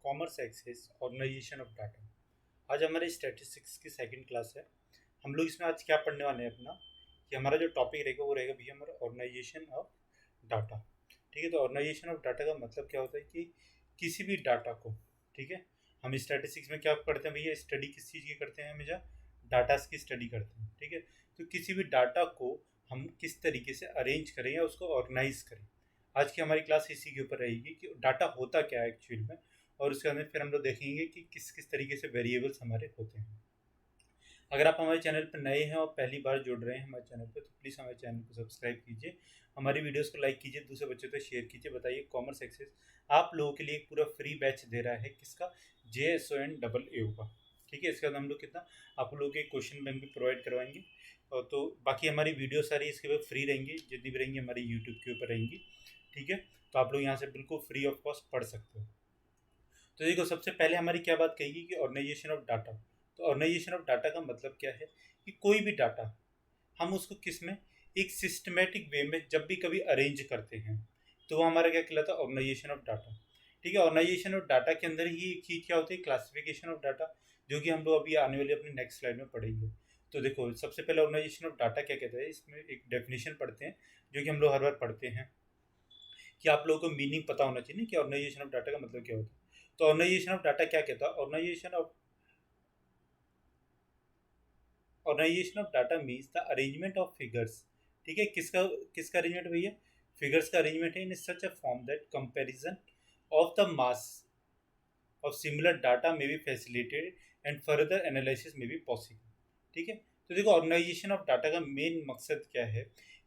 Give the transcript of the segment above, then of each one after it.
Commerce access organization of data. आज हमारे statistics की सेकंड क्लास है। हम लोग इसमें आज क्या पढ़ने वाले हैं अपना कि हमारा जो टॉपिक रहेगा वो रहेगा भैया हमारा ऑर्गेनाइजेशन ऑफ डाटा। ठीक है, तो ऑर्गेनाइजेशन ऑफ डाटा का मतलब क्या होता है कि किसी भी डाटा को, ठीक है, हम स्टैटिस्टिक्स में क्या पढ़ते हैं भैया, स्टडी किस चीज़ की करते हैं, हमेशा डाटास की स्टडी करते हैं। ठीक है, तो किसी भी डाटा को हम किस तरीके से अरेंज करें या उसको ऑर्गेनाइज करें। आज की हमारी क्लास इसी के ऊपर रहेगी कि डाटा होता क्या है एक्चुअल में, और उसके अंदर फिर हम लोग देखेंगे कि किस किस तरीके से वेरिएबल्स हमारे होते हैं। अगर आप हमारे चैनल पर नए हैं और पहली बार जुड़ रहे हैं हमारे चैनल पर, तो प्लीज़ हमारे चैनल को सब्सक्राइब कीजिए, हमारी वीडियोस को लाइक कीजिए, दूसरे बच्चों को शेयर कीजिए। बताइए, कॉमर्स एक्सेस आप लोगों के लिए एक पूरा फ्री बैच दे रहा है, किसका, JSON का। ठीक है, इसके बाद हम लोग कितना आप लोगों के क्वेश्चन बैंक भी प्रोवाइड करवाएंगे, और तो बाकी हमारी वीडियो सारी इसके बाद फ्री रहेंगी, जितनी भी रहेंगी हमारी यूट्यूब के ऊपर रहेंगी। ठीक है, तो आप लोग यहाँ से बिल्कुल फ्री ऑफ कॉस्ट पढ़ सकते हो। तो देखो, सबसे पहले हमारी क्या बात कही कि ऑर्गेनाइजेशन ऑफ डाटा। तो ऑर्गेनाइजेशन ऑफ डाटा का मतलब क्या है कि कोई भी डाटा हम उसको किस में, एक सिस्टमेटिक वे में जब भी कभी अरेंज करते हैं, तो वो हमारा क्या कहलाता है, ऑर्गेनाइजेशन ऑफ डाटा। ठीक है, ऑर्गेनाइजेशन ऑफ डाटा के अंदर ही एक चीज़ क्या होती है, क्लासिफिकेशन ऑफ डाटा, जो कि हम लोग अभी आने वाली अपनी नेक्स्ट स्लाइड में पढ़ेंगे। तो देखो, सबसे पहले ऑर्गेनाइजेशन ऑफ डाटा क्या कहता है, इसमें एक डेफिनेशन पढ़ते हैं जो कि हम लोग हर बार पढ़ते हैं, कि आप लोगों को मीनिंग पता होना चाहिए कि ऑर्गेनाइजेशन ऑफ डाटा का मतलब क्या होता है। तो ऑर्गेनाइजेशन ऑफ डाटा क्या कहता है, organization of data means the arrangement of figures. ठीक है, किसका किसका अरेंजमेंट भैया, फिगर्स का अरेंजमेंट है in such a form that comparison of the mass of similar data may be facilitated and further analysis may भी पॉसिबल। ठीक है, तो देखो, ऑर्गेनाइजेशन ऑफ डाटा का मेन मकसद क्या है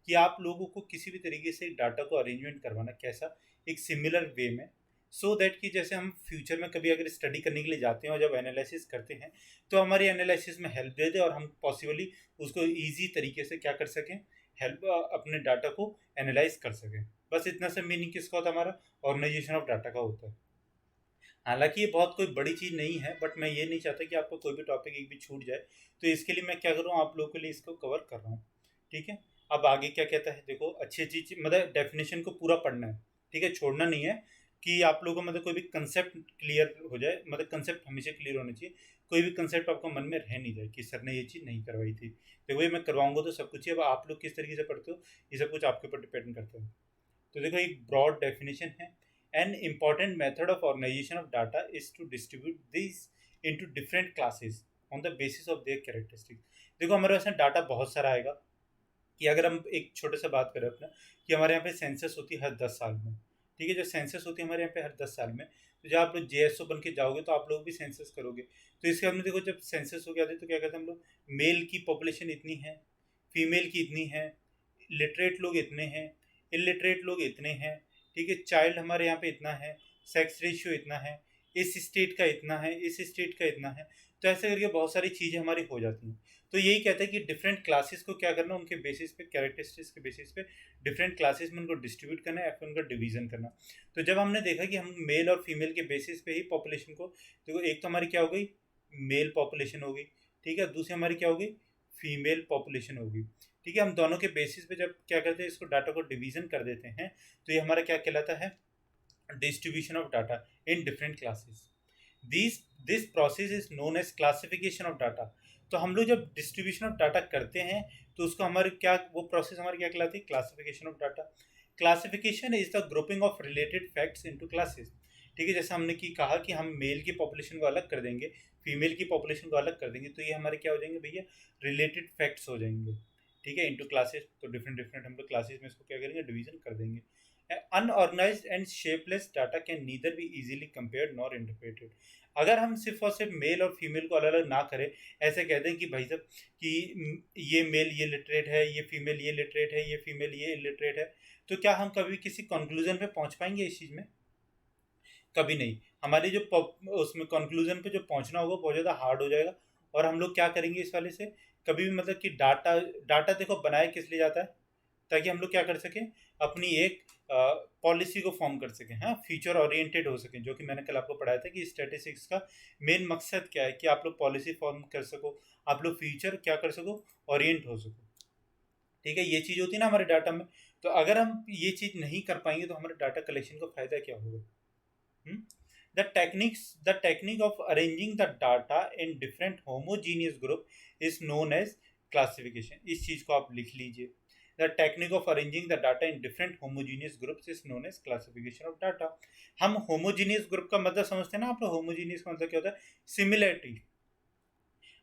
कि आप लोगों को किसी भी तरीके से डाटा को अरेंजमेंट करवाना, कैसा, एक सिमिलर वे में, सो दैट कि जैसे हम फ्यूचर में कभी अगर स्टडी करने के लिए जाते हैं और जब एनालिसिस करते हैं तो हमारी एनालिसिस में हेल्प दे दे और हम पॉसिबली उसको ईजी तरीके से क्या कर सकें, हेल्प अपने डाटा को एनालाइज कर सकें। बस इतना सा मीनिंग किसका होता है, हमारा ऑर्गेनाइजेशन ऑफ डाटा का होता है। हालांकि ये बहुत कोई बड़ी चीज़ नहीं है, बट मैं ये नहीं चाहता कि आपको कोई भी टॉपिक एक भी छूट जाए, तो इसके लिए मैं क्या कर रहा हूँ, आप लोगों के लिए इसको कवर कर रहा हूँ। ठीक है, अब आगे क्या कहता है, देखो, अच्छी अच्छी चीज मतलब डेफिनेशन को पूरा पढ़ना है। ठीक है, छोड़ना नहीं है कि आप लोगों को मतलब कोई भी कंसेप्ट क्लियर हो जाए, मतलब कंसेप्ट हमेशा क्लियर होना चाहिए, कोई भी कंसेप्ट आपको मन में रह नहीं जाए कि सर ने ये चीज़ नहीं करवाई थी। देखो, ये मैं करवाऊंगा तो सब कुछ ही, अब आप लोग किस तरीके से पढ़ते हो ये सब कुछ आपके ऊपर डिपेंड करता है। तो देखो, एक ब्रॉड डेफिनेशन है, an important method of organization of data is to distribute this into different classes on the basis of their characteristics. देखो, हमारे पास डाटा बहुत सारा आएगा, कि अगर हम एक छोटे से बात करें अपना, कि हमारे यहाँ पे सेंसस होती है हर 10 साल में। ठीक है, जो सेंसस होती है हमारे यहाँ पे हर 10 साल में, तो जब आप लोग JSO बन के जाओगे तो आप लोग भी सेंसस करोगे। तो इसके अंदर देखो, जब सेंसस हो गया था तो क्या कहते हैं हम लोग, मेल की पॉपुलेशन इतनी है, फीमेल की इतनी है, लिटरेट लोग इतने हैं, इलिटरेट लोग इतने हैं। ठीक है, चाइल्ड हमारे यहाँ पे इतना है, सेक्स रेशियो इतना है, इस स्टेट का इतना है, इस स्टेट का इतना है। तो ऐसे करके बहुत सारी चीज़ें हमारी हो जाती हैं। तो यही कहता है कि डिफरेंट क्लासेस को क्या करना, उनके बेसिस पे, कैरेक्टरिस्टिक्स के बेसिस पे डिफरेंट क्लासेस में उनको डिस्ट्रीब्यूट करना या फिर उनका डिवीजन करना। तो जब हमने देखा कि हम मेल और फीमेल के बेसिस पे ही पॉपुलेशन को, देखो, एक तो हमारी क्या हो गई, मेल पॉपुलेशन हो गई। ठीक है, दूसरी हमारी क्या हो गई, फीमेल पॉपुलेशन होगी। ठीक है, हम दोनों के बेसिस पे जब क्या करते हैं, इसको डाटा को डिवीजन कर देते हैं, तो ये हमारा क्या कहलाता है, distribution of data in different classes. This this process is known as classification of data. तो हम लोग जब डिस्ट्रीब्यूशन ऑफ डाटा करते हैं तो उसको हमारे क्या, वो प्रोसेस हमारी क्या कहलाती है, classification of data. Classification is the grouping of related facts into classes. ठीक है, जैसे हमने की कहा कि हम मेल की पॉपुलेशन को अलग कर देंगे, फीमेल की पॉपुलेशन को अलग कर देंगे, तो ये हमारे क्या हो जाएंगे भैया, रिलेटेड फैक्ट्स हो जाएंगे। ठीक है, इनटू क्लासेस, तो डिफरेंट डिफरेंट हम लोग क्लासेस में इसको क्या करेंगे, डिवीजन कर देंगे। Unorganised and shapeless data can neither be easily compared nor interpreted. अगर हम सिर्फ और सिर्फ मेल और फीमेल को अलग अलग ना करें, ऐसे कह दें कि भाई साहब कि ये मेल ये लिटरेट है, ये फीमेल ये लिटरेट है, ये फीमेल ये इलिटरेट है, तो क्या हम कभी किसी कंक्लूजन पे पहुंच पाएंगे इस चीज़ में? कभी नहीं। हमारी जो उसमें कंक्लूजन पे जो पहुंचना होगा बहुत ज़्यादा हार्ड हो जाएगा। और हम लोग क्या करेंगे इस वाले से, कभी भी मतलब कि डाटा डाटा देखो बनाया किस लिए जाता है, ताकि हम लोग क्या कर सकें, अपनी एक पॉलिसी को फॉर्म कर सकें, हाँ, फ्यूचर ओरिएंटेड हो सकें, जो कि मैंने कल आपको पढ़ाया था कि स्टैटिस्टिक्स का मेन मकसद क्या है, कि आप लोग पॉलिसी फॉर्म कर सको, आप लोग फ्यूचर क्या कर सको, ओरिएंट हो सको। ठीक है, ये चीज़ होती है ना हमारे डाटा में। तो अगर हम ये चीज़ नहीं कर पाएंगे तो हमारे डाटा कलेक्शन का फ़ायदा क्या होगा? The technique of arranging the data in different homogeneous group is known as classification. इस चीज को आप लिख लीजिए. The technique of arranging the data in different homogeneous groups is known as classification of data. हम homogeneous group का मतलब समझते हैं ना आप लोग. homogeneous का मतलब क्या होता है? Similarity.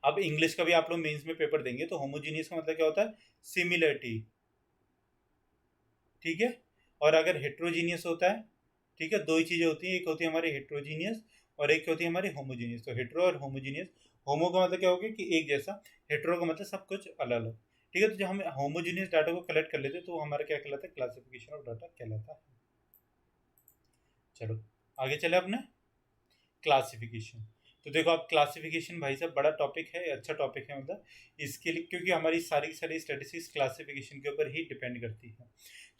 अब इंग्लिश का भी आप लोग मेंस में पेपर देंगे तो होमोजीनियस का मतलब क्या होता है? सिमिलरिटी. ठीक है. और अगर हेट्रोजीनियस होता है, ठीक है, दो ही चीजें होती हैं. एक होती है हमारी हेट्रोजीनियस और एक होती है हमारी होमोजीनियस. तो हेट्रो और होमोजीनियस. होमो का मतलब क्या होगा कि एक जैसा. हेट्रो का मतलब सब कुछ अलग अलग. ठीक है. तो जब हम होमोजीनियस डाटा को कलेक्ट कर लेते हैं तो हमारा क्या कहलाता है? क्लासिफिकेशन ऑफ डाटा कहलाता है. चलो आगे चले अपने क्लासिफिकेशन. तो देखो आप क्लासिफिकेशन भाई साहब बड़ा टॉपिक है, अच्छा टॉपिक है मतलब इसके लिए, क्योंकि हमारी सारी सारी स्टैटिस्टिक्स क्लासिफिकेशन के ऊपर ही डिपेंड करती है.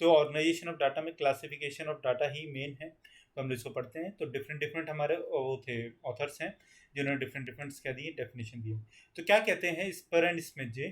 तो ऑर्गेनाइजेशन ऑफ डाटा में classification of data he main है. तो हम इसको पढ़ते हैं. तो डिफरेंट डिफरेंट हमारे वो थे ऑथर्स हैं जिन्होंने डिफरेंट डिफरेंट क्या दिए, डेफिनेशन दिए. तो क्या कहते हैं इस पर एंड स्मिथ जे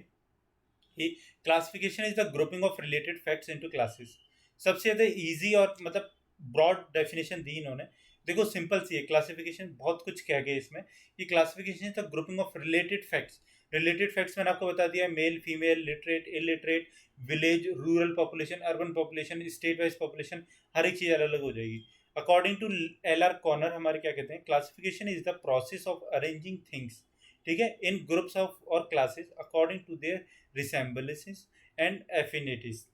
कि classification is the grouping of related facts into classes. सबसे ज़्यादा इजी और मतलब ब्रॉड डेफिनेशन दी इन्होंने. देखो सिंपल सी है क्लासिफिकेशन, बहुत कुछ कह गए इसमें कि classification is the grouping of related facts. Related facts मैंने आपको बता दिया, male female, literate illiterate, village rural population, urban population, state wise population, हर एक चीज़ अलग अलग हो जाएगी. According to L R Connor हमारे क्या कहते हैं, classification is the process of arranging things, ठीक है, इन ग्रुप्स ऑफ और classes according to their resemblances and affinities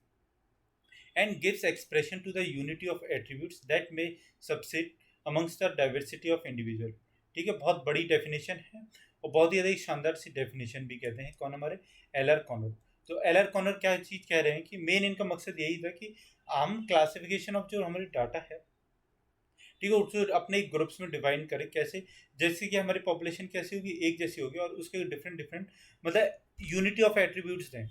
and gives expression to the unity of attributes that may subsist amongst the diversity of individual. ठीक है. बहुत बड़ी definition है और बहुत ही ज़्यादा शानदार सी डेफिनेशन भी कहते हैं. कौन हमारे? L R corner. तो एल आर कॉर्नर क्या चीज़ कह रहे हैं कि मेन इनका मकसद यही था कि हम क्लासिफिकेशन ऑफ जो हमारी डाटा है, ठीक है, उसको अपने ग्रुप्स में डिवाइड करें. कैसे? जैसे कि हमारी पॉपुलेशन कैसी होगी, एक जैसी होगी और उसके डिफरेंट डिफरेंट मतलब यूनिटी ऑफ एट्रीब्यूट्स दें.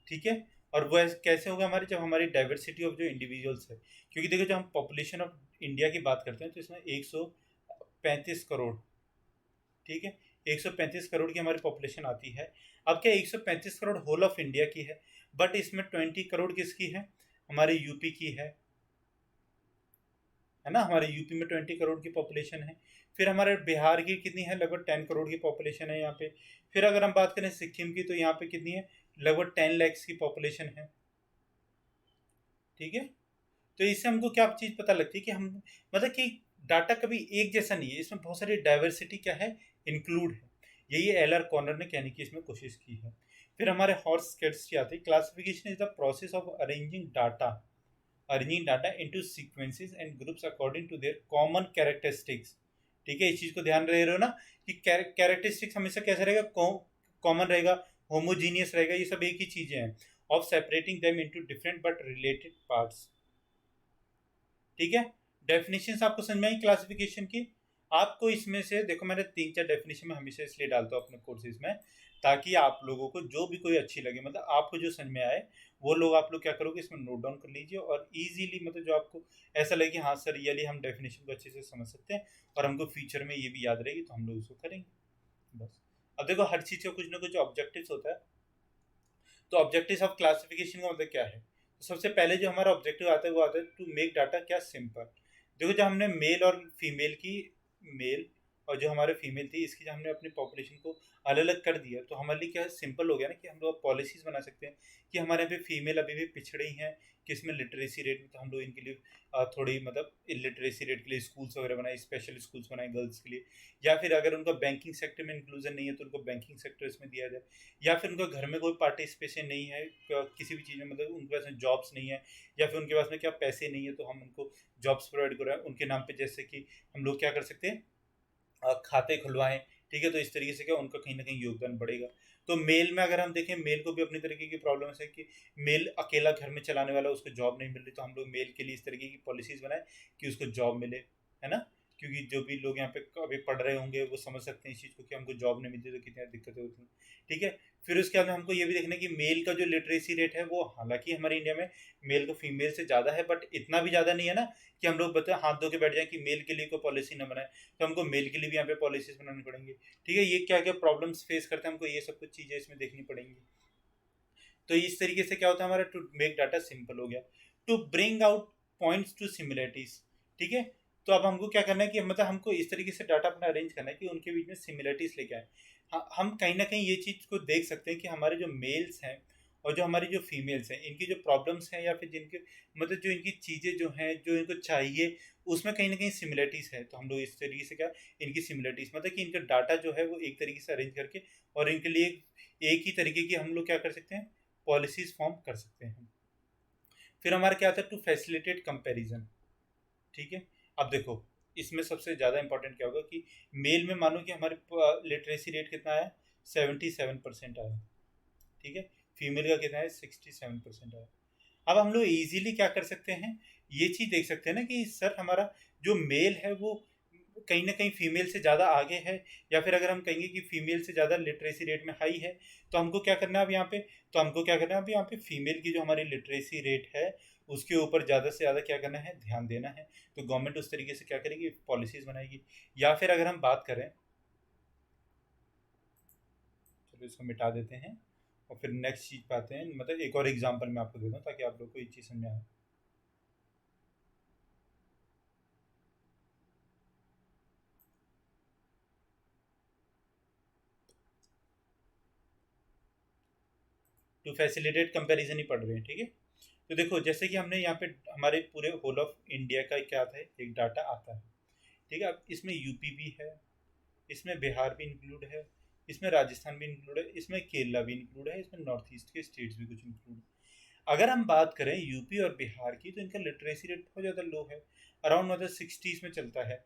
ठीक है. और वो कैसे होगा हमारे, जब हमारी डाइवर्सिटी ऑफ जो इंडिविजुअल्स है, क्योंकि देखो जब हम पॉपुलेशन ऑफ इंडिया की बात करते हैं तो इसमें 135 करोड़, ठीक है, 135 करोड़ की हमारी पॉपुलेशन आती है. अब क्या 135 करोड़ होल ऑफ इंडिया की है, बट इसमें 20 करोड़ किसकी है? हमारे यूपी की है ना. हमारे यूपी में 20 करोड़ की पॉपुलेशन है. फिर हमारे बिहार की कितनी है? लगभग 10 करोड़ की पॉपुलेशन है यहाँ पे. फिर अगर हम बात करें सिक्किम की तो यहाँ पे कितनी है? लगभग 10 लाख की पॉपुलेशन है. ठीक है. तो इससे हमको क्या चीज़ पता लगती है कि हम मतलब कि डाटा कभी एक जैसा नहीं है, इसमें बहुत सारी डाइवर्सिटी क्या है, इंक्लूड है. यही एल आर कॉर्नर ने कहने की इसमें कोशिश की है. फिर हमारे हॉर्स स्केट्स की आती है. Classification is the process of arranging data into sequences and groups according to their common characteristics. ठीक है. इस चीज़ को ध्यान रहे हो ना कि कैरेक्टरिस्टिक्स हमेशा कैसा रहेगा? कॉमन रहेगा, होमोजीनियस रहेगा, ये सब एक ही चीज़ें हैं. Of separating them into different but related parts. ठीक है. डेफिनेशंस आपको समझ में आई क्लासिफिकेशन की? आपको इसमें से देखो मैंने 3-4 डेफिनेशन में हमेशा इसलिए डालता हूँ अपने कोर्सेज में ताकि आप लोगों को जो भी कोई अच्छी लगे, मतलब आपको जो समझ में आए वो लोग आप लोग क्या करोगे, इसमें नोट डाउन कर लीजिए और इजीली मतलब जो आपको ऐसा लगे कि हाँ सर रियली हम डेफिनेशन को अच्छे से समझ सकते हैं और हमको फ्यूचर में ये भी याद रहेगी तो हम लोग उसको करेंगे बस. अब देखो हर चीज़ का कुछ ना कुछ ऑब्जेक्टिव्स होता है. तो ऑब्जेक्टिव ऑफ क्लासिफिकेशन का मतलब क्या है? तो सबसे पहले जो हमारा ऑब्जेक्टिव आता है वो आता है टू मेक डाटा क्या सिंपल. देखो जब हमने मेल और फीमेल की, मेल और जो हमारे फीमेल थी इसकी जब हमने अपनी पॉपुलेशन को अलग अलग कर दिया तो हमारे लिए क्या सिंपल हो गया ना कि हम लोग पॉलिसीज बना सकते हैं कि हमारे यहाँ पे फीमेल अभी भी पिछड़े ही हैं किसमें, लिटरेसी रेट में. तो हम लोग इनके लिए थोड़ी मतलब लिटरेसी रेट के लिए स्कूल्स वगैरह बनाए, स्पेशल स्कूल्स बनाए गर्ल्स के लिए. या फिर अगर उनका बैंकिंग सेक्टर में इंक्लूजन नहीं है तो उनको बैंकिंग सेक्टर इसमें दिया जाए. या फिर उनका घर में कोई पार्टिसिपेशन नहीं है किसी भी चीज़ में, मतलब उनके पास में जॉब्स नहीं है या फिर उनके पास में क्या पैसे नहीं है तो हम उनको जॉब्स प्रोवाइड कराएं उनके नाम पे. जैसे कि हम लोग क्या कर सकते हैं, खाते खुलवाएं. ठीक है. तो इस तरीके से क्या उनका कहीं ना कहीं योगदान बढ़ेगा. तो मेल में अगर हम देखें, मेल को भी अपनी तरीके की प्रॉब्लम है कि मेल अकेला घर में चलाने वाला, उसको जॉब नहीं मिल रही. तो हम लोग मेल के लिए इस तरीके की पॉलिसीज बनाए कि उसको जॉब मिले, है ना. क्योंकि जो भी लोग यहाँ पे अभी पढ़ रहे होंगे वो समझ सकते हैं इस चीज़ को कि हमको जॉब नहीं मिलती तो कितनी दिक्कतें होती हैं. ठीक है. फिर उसके बाद हमको ये भी देखना है कि मेल का जो लिटरेसी रेट है वो हालांकि हमारे इंडिया में मेल को फीमेल से ज़्यादा है बट इतना भी ज़्यादा नहीं है ना कि हम लोग बताए हाथ धो के बैठ जाए कि मेल के लिए कोई पॉलिसी ना बनाए. तो हमको मेल के लिए भी यहाँ पे पॉलिसीज बनानी पड़ेंगी. ठीक है. ये क्या क्या प्रॉब्लम्स फेस करते हैं हमको ये सब कुछ चीज़ें इसमें देखनी पड़ेंगी. तो इस तरीके से क्या होता है हमारा टू मेक डाटा सिंपल हो गया, to bring out points to similarities. ठीक है. तो अब हमको क्या करना है कि मतलब हमको इस तरीके से डाटा अपना अरेंज करना है कि उनके बीच में सिमिलरिटीज लेके आए। हम कहीं ना कहीं ये चीज़ को देख सकते हैं कि हमारे जो मेल्स हैं और जो हमारी जो फीमेल्स हैं, इनकी जो प्रॉब्लम्स हैं या फिर जिनके मतलब जो इनकी चीज़ें जो हैं जो इनको चाहिए, उसमें कहीं ना कहीं सिमिलरिटीज़ है। तो हम लोग इस तरीके से क्या, इनकी सिमिलरिटीज़ मतलब कि इनका डाटा जो है वो एक तरीके से अरेंज करके और इनके लिए एक ही तरीके की हम लोग क्या कर सकते हैं, पॉलिसीज फॉर्म कर सकते हैं। फिर हमारा क्या आता है, टू फैसिलिटेट कंपैरिजन। ठीक है, अब देखो इसमें सबसे ज़्यादा इंपॉर्टेंट क्या होगा कि मेल में मानो कि हमारे लिटरेसी रेट कितना आया, 77% आया। ठीक है, फीमेल का कितना है, 67% आया। अब हम लोग इजीली क्या कर सकते हैं, ये चीज़ देख सकते हैं ना कि सर हमारा जो मेल है वो कहीं ना कहीं फीमेल से ज़्यादा आगे है, या फिर अगर हम कहेंगे कि फीमेल से ज़्यादा लिटरेसी रेट में हाई है, तो हमको क्या करना है अब यहाँ पे, तो हमको क्या करना है अब यहाँ पे फीमेल की जो हमारी लिटरेसी रेट है उसके ऊपर ज़्यादा से ज़्यादा क्या करना है, ध्यान देना है। तो गवर्नमेंट उस तरीके से क्या करेगी, पॉलिसीज़ बनाएगी। या फिर अगर हम बात करें, चलो इसको मिटा देते हैं और फिर नेक्स्ट चीज़ पे आते हैं। मतलब एक और एग्जांपल मैं आपको दे दूँ ताकि आप लोग को ये चीज़ समझ आए। टू फैसिलिटेट कंपैरिजन ही पढ़ रहे हैं, ठीक है। तो देखो जैसे कि हमने यहाँ पे हमारे पूरे होल ऑफ इंडिया का क्या आता है, एक डाटा आता है। ठीक है, अब इसमें यूपी भी है, इसमें बिहार भी इंक्लूड है, इसमें राजस्थान भी इंक्लूड है, इसमें केरला भी इंक्लूड है, इसमें नॉर्थ ईस्ट के स्टेट्स भी कुछ इंक्लूड है। अगर हम बात करें यूपी और बिहार की, तो इनका लिटरेसी रेट बहुत ज़्यादा लो है, अराउंड मतलब 60s में चलता है।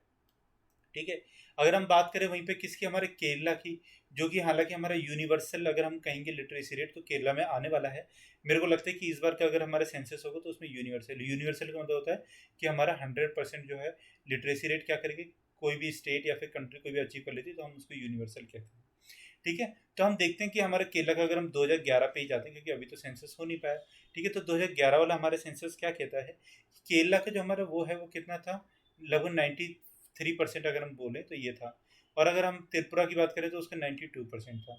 ठीक है, अगर हम बात करें वहीं पे किसकी, हमारे केरला की, जो कि हालांकि हमारा यूनिवर्सल अगर हम कहेंगे लिटरेसी रेट तो केरला में आने वाला है। मेरे को लगता है कि इस बार का अगर हमारा सेंसस होगा तो उसमें यूनिवर्सल, यूनिवर्सल का मतलब होता है कि हमारा 100% जो है लिटरेसी रेट क्या करेगी, कोई भी स्टेट या फिर कंट्री कोई भी अचीव कर लेती है तो हम उसको यूनिवर्सल कहते हैं। ठीक है, तो हम देखते हैं कि हमारा केरला का अगर हम 2011 पे ही जाते हैं क्योंकि अभी तो सेंसस हो नहीं पाया। ठीक है, तो 2011 वाला हमारा सेंसस क्या कहता है, केरला का जो हमारा वो है वो कितना था, लगभग 93% अगर हम बोले तो ये था। और अगर हम त्रिपुरा की बात करें तो उसका 92% था।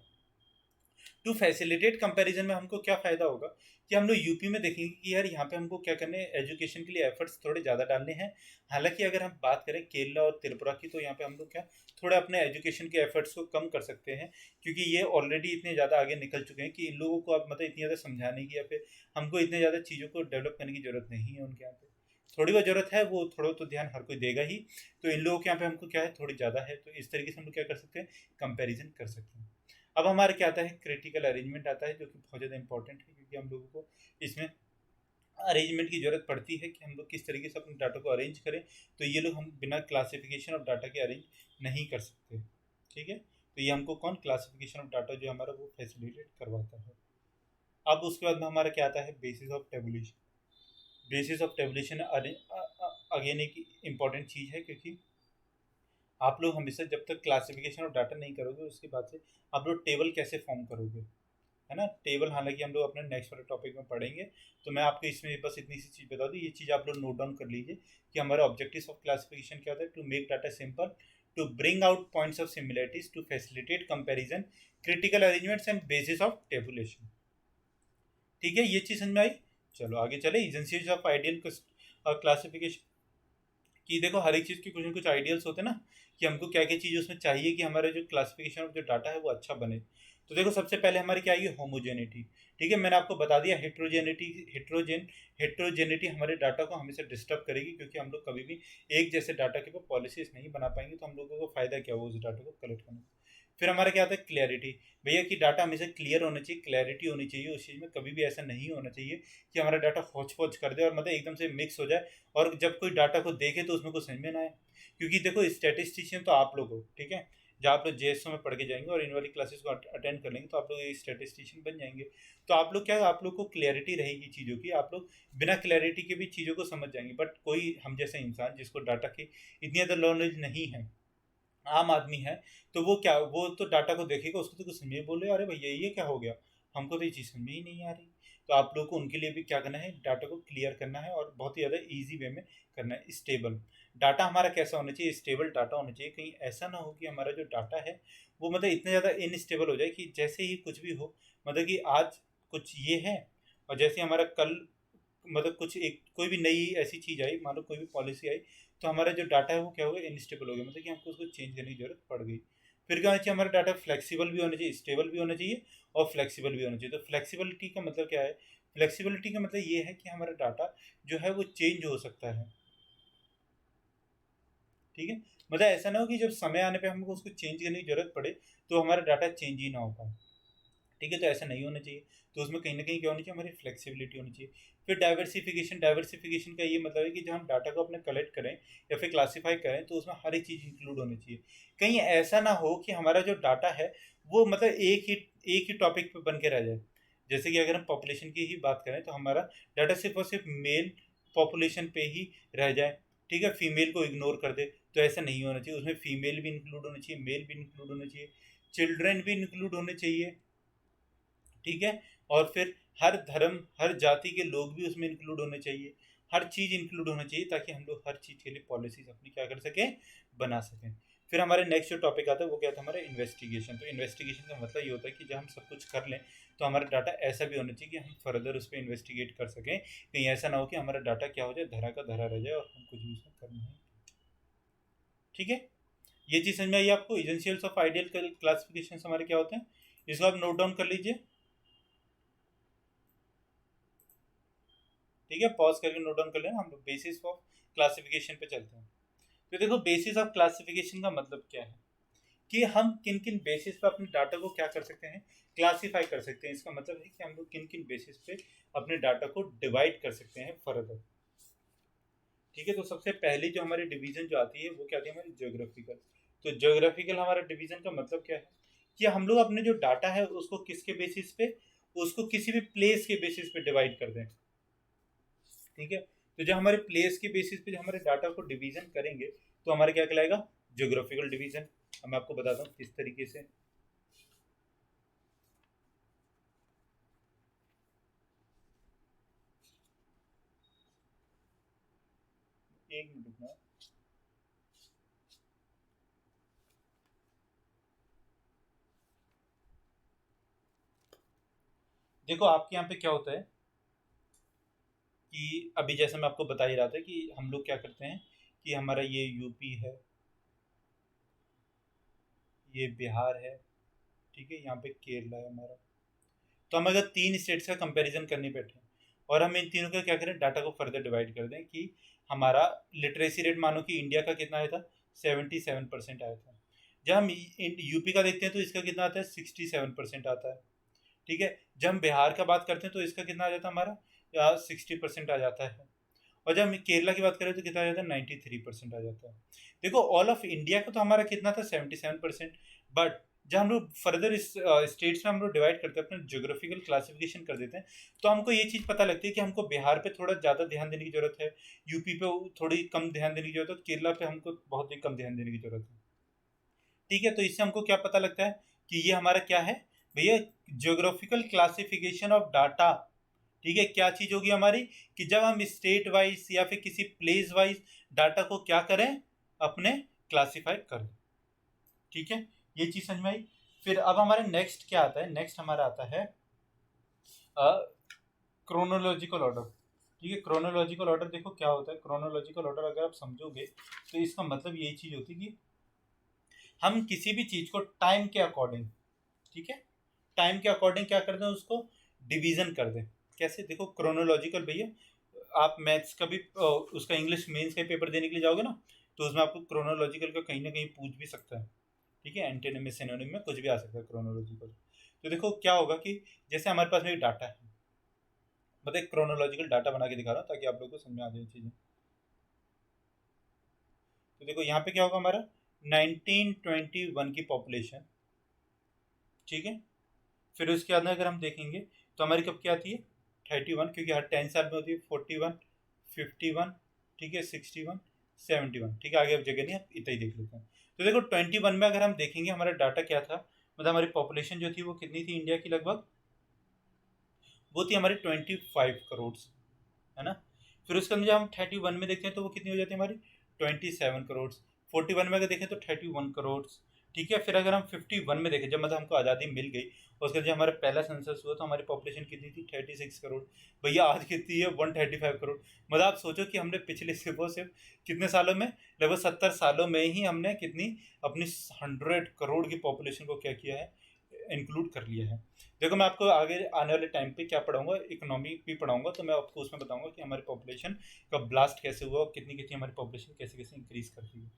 टू फैसिलिटेट कंपैरिजन में हमको क्या फ़ायदा होगा कि हम लोग यूपी में देखेंगे कि यार यहाँ पे हमको क्या करने हैं, एजुकेशन के लिए एफर्ट्स थोड़े ज़्यादा डालने हैं। हालांकि अगर हम बात करें केरला और त्रिपुरा की, तो यहाँ पे हम लोग क्या थोड़ा अपने एजुकेशन के एफर्ट्स को कम कर सकते हैं, क्योंकि ये ऑलरेडी इतने ज़्यादा आगे निकल चुके हैं कि इन लोगों को अब मतलब इतनी ज़्यादा समझाने की या फिर हमको इतने ज़्यादा चीज़ों को डेवलप करने की ज़रूरत नहीं है उनके यहाँ पे। थोड़ी बहुत ज़रूरत है, वो थोड़ा तो ध्यान हर कोई देगा ही। तो इन लोगों के यहाँ पे हमको क्या है, थोड़ी ज़्यादा है, तो इस तरीके से हम लोग क्या कर सकते हैं, कंपेरिजन कर सकते हैं। अब हमारे क्या आता है, क्रिटिकल अरेंजमेंट आता है, जो कि बहुत ज़्यादा इंपॉर्टेंट है क्योंकि हम लोगों को इसमें अरेंजमेंट की ज़रूरत पड़ती है कि हम लोग किस तरीके से अपने डाटा को अरेंज करें। तो ये लोग हम बिना क्लासिफिकेशन ऑफ डाटा के अरेंज नहीं कर सकते। ठीक है, तो ये हमको कौन, क्लासिफिकेशन ऑफ डाटा जो हमारा वो फैसिलिटेट करवाता है। अब उसके बाद में हमारा क्या आता है, basis of tabulation. Basis of tabulation again एक इम्पॉर्टेंट चीज़ है, क्योंकि आप लोग हमेशा जब तक क्लासिफिकेशन ऑफ डाटा नहीं करोगे उसके बाद से आप लोग टेबल कैसे फॉर्म करोगे, है ना। टेबल हालांकि हम लोग अपने नेक्स्ट वाले टॉपिक में पढ़ेंगे। तो मैं आपको इसमें बस इतनी सी चीज़ बता दूँ, ये चीज़ आप लोग नोट डाउन कर लीजिए कि हमारा ऑब्जेक्टिव ऑफ क्लासिफिकेशन क्या होता है, to make data simple, to bring out points of similarities, to facilitate comparison, critical arrangements and basis of tabulation. ठीक है, ये चीज़ समझ में आई। चलो आगे चले, एजेंसीज ऑफ आइडियल क्लासिफिकेशन। कि देखो हर एक चीज़ के कुछ ना कुछ आइडियल्स होते हैं ना, कि हमको क्या क्या चीज़ उसमें चाहिए कि हमारा जो क्लासिफिकेशन ऑफ जो डाटा है वो अच्छा बने। तो देखो सबसे पहले हमारी क्या आएगी, होमोजेनिटी। ठीक है, मैंने आपको बता दिया हेट्रोजेनिटी, हेट्रोजेनिटी हमारे डाटा को हमेशा डिस्टर्ब करेगी, क्योंकि हम लोग कभी भी एक जैसे डाटा के ऊपर पॉलिसीज नहीं बना पाएंगे, तो हम लोगों को फ़ायदा क्या होगा उस डाटा को कलेक्ट करने का। फिर हमारा क्या आता है, क्लैरिटी। भैया कि डाटा हमेशा क्लियर होना चाहिए, क्लैरिटी होनी चाहिए उस चीज़ में, कभी भी ऐसा नहीं होना चाहिए कि हमारा डाटा हौच पौच कर दे और मतलब एकदम से मिक्स हो जाए, और जब कोई डाटा को देखे तो उसमें कुछ समझ में ना आए। क्योंकि देखो स्टैटिस्टिशियन तो आप लोग हो, ठीक है, जब आप लोग जेएसओ में पढ़ के जाएंगे और इन वाली क्लासेस को अटेंड कर लेंगे तो आप लोग एक स्टैटिस्टिशियन बन जाएंगे। तो आप लोग क्या, आप लोग को क्लैरिटी रहेगी चीज़ों की, आप लोग बिना क्लैरिटी के भी चीज़ों को समझ जाएंगे। बट कोई हम जैसे इंसान जिसको डाटा की इतनी ज़्यादा नॉलेज नहीं है, आम आदमी है, तो वो क्या, वो तो डाटा को देखेगा, उसको तो कुछ समझ में, बोले अरे भैया ये क्या हो गया, हमको तो ये चीज़ समझ ही नहीं आ रही। तो आप लोग को उनके लिए भी क्या करना है, डाटा को क्लियर करना है और बहुत ही ज़्यादा ईजी वे में करना है। स्टेबल डाटा हमारा कैसा होना चाहिए, स्टेबल डाटा होना चाहिए। कहीं ऐसा ना हो कि हमारा जो डाटा है वो मतलब इतना ज़्यादा इनस्टेबल हो जाए कि जैसे ही कुछ भी हो, मतलब कि आज कुछ ये है और जैसे हमारा कल मतलब कुछ एक कोई भी नई ऐसी चीज़ आई, मान लो कोई भी पॉलिसी आई, तो हमारा जो डाटा है वो क्या हो गया, इनस्टेबल हो गया, मतलब कि हमको उसको चेंज करने की जरूरत पड़ गई। फिर क्या होना चाहिए, हमारा डाटा फ्लेक्सिबल भी होना चाहिए, स्टेबल भी होना चाहिए और फ्लेक्सिबल भी होना चाहिए। तो फ्लेक्सिबिलिटी का मतलब क्या है, फ्लेक्सिबिलिटी का मतलब ये है कि हमारा डाटा जो है वो चेंज हो सकता है। ठीक है, मतलब ऐसा ना हो कि जब समय आने पे हमको उसको चेंज करने की जरूरत पड़े तो हमारा डाटा चेंज ही ना हो पाए। ठीक है, तो ऐसा नहीं होना चाहिए। तो उसमें कहीं ना कहीं क्या होनी चाहिए, हमारी फ्लेक्सिबिलिटी होनी चाहिए। फिर डाइवर्सिफिकेशन, डाइवर्सिफिकेशन का ये मतलब है कि जब हम डाटा को अपने कलेक्ट करें या फिर क्लासीफाई करें तो उसमें हर एक चीज़ इंक्लूड होनी चाहिए। कहीं ऐसा ना हो कि हमारा जो डाटा है वो मतलब एक ही टॉपिक पे बन के रह जाए। जैसे कि अगर हम पॉपुलेशन की ही बात करें तो हमारा डाटा सिर्फ और सिर्फ मेल पॉपुलेशन पे ही रह जाए। ठीक है, फीमेल को इग्नोर कर दे, तो ऐसा नहीं होना चाहिए। उसमें फीमेल भी इंक्लूड होना चाहिए, मेल भी इंक्लूड होना चाहिए, चिल्ड्रन भी इंक्लूड होने चाहिए। ठीक है, और फिर हर धर्म हर जाति के लोग भी उसमें इंक्लूड होने चाहिए। हर चीज़ इंक्लूड होना चाहिए ताकि हम लोग हर चीज़ के लिए पॉलिसीज अपनी क्या कर सकें, बना सकें। फिर हमारे नेक्स्ट जो टॉपिक आता है वो क्या था, हमारा इन्वेस्टिगेशन। तो इन्वेस्टिगेशन का मतलब ये होता है कि जब हम सब कुछ कर लें तो हमारा डाटा ऐसा भी होना चाहिए कि हम फर्दर उस पर इन्वेस्टिगेट कर सकें। कहीं ऐसा ना हो कि हमारा डाटा क्या हो जाए, धरा का धरा रह जाए और हम कुछ भी उसमें कर नहीं। ठीक है, ये चीज़ समझ में आई आपको। एजेंशियल्स ऑफ आइडियल क्लासिफिकेशन हमारे क्या होते हैं, इसको आप नोट डाउन कर लीजिए। ठीक है, पॉज करके नोट डाउन कर लेना। हम लोग बेसिस ऑफ क्लासिफिकेशन पे चलते हैं। तो देखो, बेसिस ऑफ क्लासिफिकेशन का मतलब क्या है कि हम किन किन बेसिस पे अपने डाटा को क्या कर सकते हैं, क्लासीफाई कर सकते हैं। इसका मतलब है कि हम लोग किन किन बेसिस पे अपने डाटा को डिवाइड कर सकते हैं फर्दर। ठीक है, तो सबसे पहली जो हमारी डिवीजन जो आती है वो क्या आती है, हमारी ज्योग्राफिकल। तो ज्योग्राफिकल हमारा डिवीजन का मतलब क्या है कि हम लोग अपने जो डाटा है उसको किसके बेसिस पे, उसको किसी भी प्लेस के बेसिस पे डिवाइड कर दें। ठीक है, तो जब हमारे प्लेस के बेसिस पे जो हमारे डाटा को डिवीजन करेंगे तो हमारा क्या कहलाएगा, ज्योग्राफिकल डिवीजन। अब मैं आपको बताता हूँ किस तरीके से। एक मिनट रुकना। देखो आपके यहाँ पे क्या होता है कि अभी जैसे मैं आपको बता ही रहा था कि हम लोग क्या करते हैं कि हमारा ये यूपी है, ये बिहार है, ठीक है, यहाँ पे केरला है हमारा। तो हम अगर तीन स्टेट्स का कंपैरिजन करने बैठे और हम इन तीनों का क्या करें, डाटा को फर्दर डिवाइड कर दें कि हमारा लिटरेसी रेट मानो कि इंडिया का कितना आया था, 77% आया था। जब हम यूपी का देखते हैं तो इसका कितना आता है, 67% आता है। ठीक है, जब हम बिहार का बात करते हैं तो इसका कितना आ जाता है, हमारा 60% आ जाता है। और जब हम केरला की बात करें तो कितना आ जाता है, 93% आ जाता है। देखो ऑल ऑफ इंडिया का तो हमारा कितना था, 77%। बट जब हम लोग फर्दर इस स्टेट्स में हम लोग डिवाइड करते हैं, अपने ज्योग्राफिकल क्लासिफिकेशन कर देते हैं, तो हमको ये चीज़ पता लगती है कि हमको बिहार पे थोड़ा ज़्यादा ध्यान देने की जरूरत है, यूपी पे थोड़ी कम ध्यान देने की जरूरत है, केरला पे हमको बहुत ही कम ध्यान देने की जरूरत है। ठीक है, तो इससे हमको क्या पता लगता है कि ये हमारा क्या है भैया, ज्योग्राफिकल क्लासिफिकेशन ऑफ डाटा। ठीक है, क्या चीज होगी हमारी कि जब हम स्टेट वाइज या फिर किसी प्लेस वाइज डाटा को क्या करें, अपने क्लासिफाई करें। ठीक है, ये चीज समझ में आई। फिर अब हमारे नेक्स्ट क्या आता है, नेक्स्ट हमारा आता है क्रोनोलॉजिकल ऑर्डर। ठीक है, क्रोनोलॉजिकल ऑर्डर देखो क्या होता है। क्रोनोलॉजिकल ऑर्डर अगर आप समझोगे तो इसका मतलब यही चीज होती है कि हम किसी भी चीज को टाइम के अकॉर्डिंग, ठीक है, टाइम के अकॉर्डिंग क्या कर दें, उसको डिवीजन कर दें। कैसे, देखो क्रोनोलॉजिकल भैया, आप मैथ्स का भी उसका इंग्लिश मेंस का पेपर देने के लिए जाओगे ना, तो उसमें आपको क्रोनोलॉजिकल का कहीं ना कहीं पूछ भी सकता है। ठीक है, एंटेनिम में सिनोनिम में कुछ भी आ सकता है क्रोनोलॉजिकल। तो देखो क्या होगा कि जैसे हमारे पास में डाटा है, मतलब क्रोनोलॉजिकल डाटा बना के दिखा रहा हूँ ताकि आप लोगों को समझ में आ जाए चीज़ें। तो देखो यहाँ पे क्या होगा, हमारा 1921 की पॉपुलेशन। ठीक है, फिर उसके बाद में अगर हम देखेंगे तो हमारी कब क्या आती है, 31, क्योंकि हर 10 साल में होती है, 41, 51, ठीक है, 61, 71। ठीक है, आगे अब जगह नहीं, आप इतना ही देख लेते हैं। तो देखो 21 में अगर हम देखेंगे हमारा डाटा क्या था, मतलब हमारी पॉपुलेशन जो थी वो कितनी थी इंडिया की, लगभग वो थी हमारी 25 करोड़, है ना। फिर उसके अंदर जब हम 31 में देखते हैं तो वो कितनी हो जाती है हमारी, 27 करोड़। 41 में अगर देखें तो 31 करोड़। ठीक है। फिर अगर हम 51 में देखें, जब मतलब हमको आज़ादी मिल गई, उसके बाद जब हमारा पहला सेंसस हुआ तो हमारी पॉपुलेशन कितनी थी? 36 करोड़। भैया आज कितनी है? 135 करोड़। मतलब आप सोचो कि हमने पिछले सिर्फ कितने सालों में, लगभग 70 सालों में ही हमने कितनी अपनी 100 करोड़ की पॉपुलेशन को क्या किया है? इंक्लूड कर लिया है। देखो मैं आपको आगे आने वाले टाइम पे क्या पढ़ाऊंगा, इकोनॉमी भी पढ़ाऊंगा, तो मैं आपको उसमें बताऊंगा कि हमारी पॉपुलेशन का ब्लास्ट कैसे हुआ और कितनी कितनी हमारी पॉपुलेशन कैसे कैसे इंक्रीज करती है।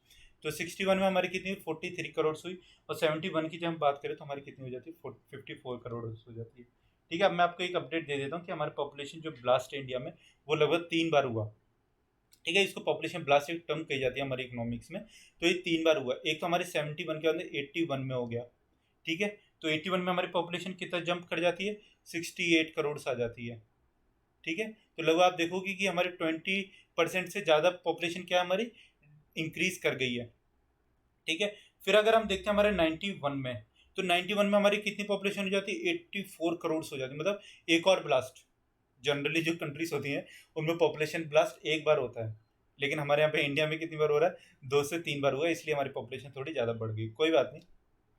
तो 61 में हमारी कितनी 43 करोड़ हुई, और 71 की जब हम बात करें तो हमारी कितनी हो जाती है? 54 करोड़ हो जाती है। ठीक है। अब मैं आपको एक अपडेट दे देता हूँ कि हमारी पॉपुलेशन जो ब्लास्ट है इंडिया में, वो लगभग 3 बार हुआ। ठीक है। इसको पॉपुलेशन ब्लास्ट एक टर्म कही जाती है हमारी इकोनॉमिक्स में। तो ये 3 बार हुआ। एक तो हमारे 71 के अंदर 81 में हो गया। ठीक है। तो 81 में हमारी पॉपुलेशन कितना जंप कर जाती है? 68 करोड़ से आ जाती है। ठीक है। तो लगभग आप देखोगे कि हमारे 20% से ज़्यादा पॉपुलेशन क्या हमारी इंक्रीज कर गई है। ठीक है। फिर अगर हम देखते हैं हमारे 91 में, तो 91 में हमारी कितनी पॉपुलेशन हो जाती है? 84 करोड़ हो जाती है। मतलब एक और ब्लास्ट। जनरली जो कंट्रीज होती हैं उनमें पॉपुलेशन ब्लास्ट एक बार होता है, लेकिन हमारे यहाँ पे इंडिया में कितनी बार हो रहा है? 2 से 3 बार हुआ है, इसलिए हमारी पॉपुलेशन थोड़ी ज़्यादा बढ़ गई। कोई बात नहीं,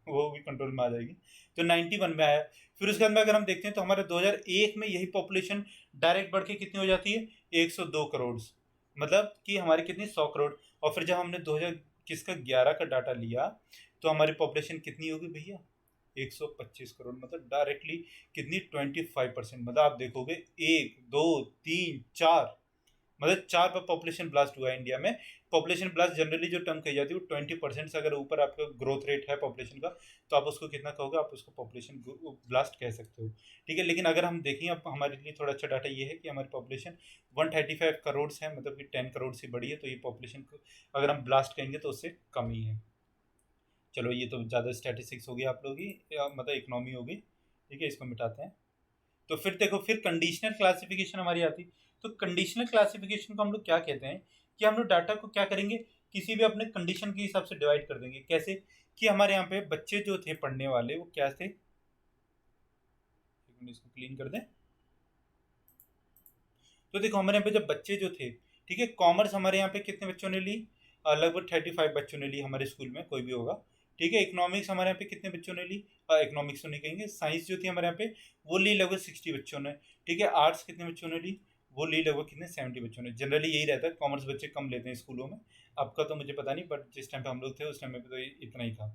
वो भी कंट्रोल में आ जाएगी। तो 91 में आया। फिर उसके बाद में अगर हम देखते हैं तो हमारे 2001 में यही पॉपुलेशन डायरेक्ट बढ़ के कितनी हो जाती है? 102 करोड़। मतलब कि हमारी कितनी? 100 करोड़। और फिर जब हमने 2011 का डाटा लिया तो हमारी पॉपुलेशन कितनी होगी भैया? 125 करोड़। मतलब डायरेक्टली कितनी? 25%। मतलब आप देखोगे 1 2 3 4, मतलब 4 पर पॉपुलेशन ब्लास्ट हुआ है इंडिया में। पॉपुलेशन ब्लास्ट जनरली जो टर्म कही जाती है वो 20% से अगर ऊपर आपका ग्रोथ रेट है पॉपुलेशन का, तो आप उसको कितना कहोगे? आप उसको पॉपुलेशन ब्लास्ट कह सकते हो। ठीक है। लेकिन अगर हम देखें, अब हमारे लिए थोड़ा अच्छा डाटा ये है कि हमारी पॉपुलेशन 135 करोड़ है, मतलब कि 10 करोड़ से बड़ी है। तो ये पॉपुलेशन को अगर हम ब्लास्ट कहेंगे तो उससे कम ही है। चलो ये तो ज़्यादा स्टैटिस्टिक्स होगी आप लोगों की, मतलब इकोनॉमी होगी। ठीक है, इसको मिटाते हैं। तो फिर देखो, फिर कंडीशनल क्लासिफिकेशन हमारी आती। तो कंडीशनल क्लासिफिकेशन को हम लोग क्या कहते हैं कि हम लोग डाटा को क्या करेंगे? किसी भी अपने कंडीशन के हिसाब से डिवाइड कर देंगे। कैसे? कि हमारे यहाँ पे बच्चे जो थे पढ़ने वाले, वो क्या थे? एक मिनट, इसको क्लीन कर दें। तो देखो हमारे यहाँ पे जब बच्चे जो थे, ठीक है, कॉमर्स हमारे यहाँ पे कितने बच्चों ने ली? लगभग 35 बच्चों ने ली हमारे स्कूल में, कोई भी होगा। ठीक है। इकोनॉमिक्स हमारे यहाँ पे कितने बच्चों ने ली? इकोनॉमिक्स तो नहीं कहेंगे, साइंस जो थी हमारे यहाँ पे वो ली लगभग 60 बच्चों ने। ठीक है। आर्ट्स कितने बच्चों ने ली? वो ली लगभग कितने? 70 बच्चों ने। जनरली यही रहता है, कॉमर्स बच्चे कम लेते हैं स्कूलों में। आपका तो मुझे पता नहीं, बट जिस टाइम पे हम लोग थे उस टाइम पे तो इतना ही था।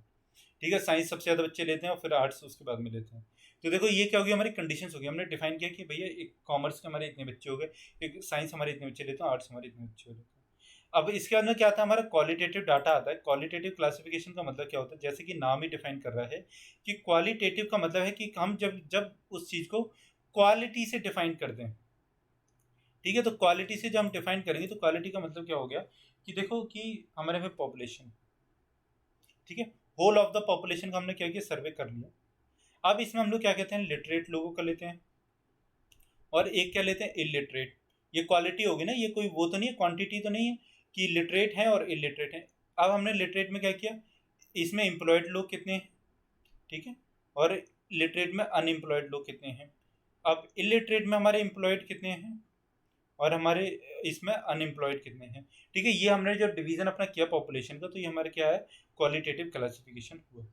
ठीक है। साइंस सबसे ज़्यादा बच्चे लेते हैं और फिर आर्ट्स उसके बाद में लेते हैं। तो देखो ये क्या होगी? हमारी कंडीशंस होगी। हमने डिफाइन किया कि भैया एक कॉमर्स के हमारे इतने बच्चे हो गए, एक साइंस हमारे इतने बच्चे लेते हैं, आर्ट्स हमारे इतने बच्चे लेते हैं। अब इसके अंदर क्या आता है? हमारा क्वालिटेटिव डाटा आता है। क्वालिटेटिव क्लासिफिकेशन का मतलब क्या होता है? जैसे कि नाम ही डिफाइन कर रहा है कि क्वालिटेटिव का मतलब है कि हम जब जब उस चीज़ को क्वालिटी से डिफाइन कर दें। ठीक है। तो क्वालिटी से जब हम डिफाइन करेंगे तो क्वालिटी का मतलब क्या हो गया कि देखो कि हमारे में पॉपुलेशन, ठीक है, होल ऑफ द पॉपुलेशन का हमने क्या किया? सर्वे कर लिया। अब इसमें हम लोग क्या कहते हैं? लिटरेट लोगों का लेते हैं और एक क्या लेते हैं? इलिटरेट। ये क्वालिटी होगी ना, ये कोई वो तो नहीं है, क्वांटिटी तो नहीं है कि लिटरेट है और इलिटरेट है। अब हमने लिटरेट में क्या किया? इसमें एम्प्लॉयड लोग कितने हैं? ठीक है। और लिटरेट में अनएम्प्लॉयड लोग कितने हैं? अब इलिटरेट में हमारे एम्प्लॉयड कितने हैं और हमारे इसमें अनएम्प्लॉयड कितने हैं? ठीक है। ये हमने जो डिवीजन अपना किया पॉपुलेशन का, तो ये हमारा क्या है? क्वालिटेटिव क्लासिफिकेशन हुआ।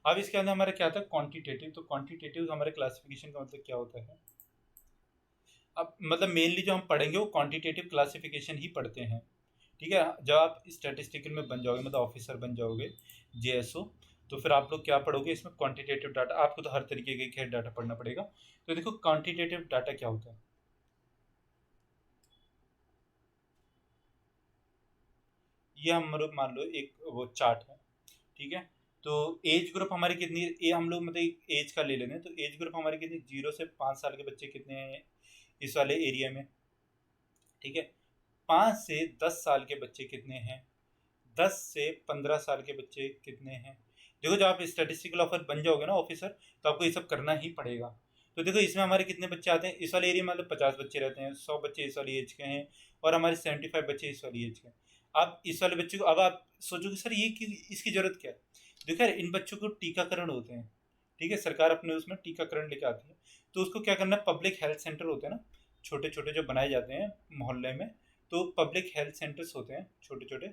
अब इसके अंदर हमारा क्या था? क्वांटिटेटिव। तो क्वांटिटेटिव हमारे क्लासिफिकेशन का मतलब क्या होता है? अब मतलब मेनली जो हम पढ़ेंगे वो क्वांटिटेटिव क्लासिफिकेशन ही पढ़ते हैं। ठीक है। जब आप स्टैटिस्टिकल में बन जाओगे, मतलब ऑफिसर बन जाओगे, जेएसओ, तो फिर आप लोग क्या पढ़ोगे? इसमें क्वांटिटेटिव डाटा। आपको तो हर तरीके के खैर डाटा पढ़ना पड़ेगा। तो देखो क्वांटिटेटिव डाटा क्या होता है। ये हम लोग मान लो एक वो चार्ट है। ठीक है। तो एज ग्रुप हमारी कितनी? ये हम लोग मतलब एज का ले लेते हैं। तो एज ग्रुप हमारी कितनी? 0 से 5 साल के बच्चे कितने हैं इस वाले एरिया में? ठीक है। 5 से 10 साल के बच्चे कितने हैं? 10 से 15 साल के बच्चे कितने हैं? देखो जब आप स्टैटिस्टिकल ऑफर बन जाओगे ना ऑफिसर, तो आपको ये सब करना ही पड़ेगा। तो देखो इसमें हमारे कितने बच्चे आते हैं? इस वाले एरिया में मतलब 50 बच्चे रहते हैं, 100 बच्चे इस वाली एज के हैं और हमारे 75 बच्चे इस वाली एज के हैं। आप इस वाले बच्चे को, अब आप सोचोगे सर ये इसकी जरूरत क्या है? देखो यार, इन बच्चों को टीकाकरण होते हैं। ठीक है। सरकार अपने उसमें टीकाकरण लेके आती है। तो उसको क्या करना है? पब्लिक हेल्थ सेंटर होते हैं ना, छोटे छोटे जो बनाए जाते हैं मोहल्ले में, तो पब्लिक हेल्थ सेंटर्स होते हैं छोटे छोटे,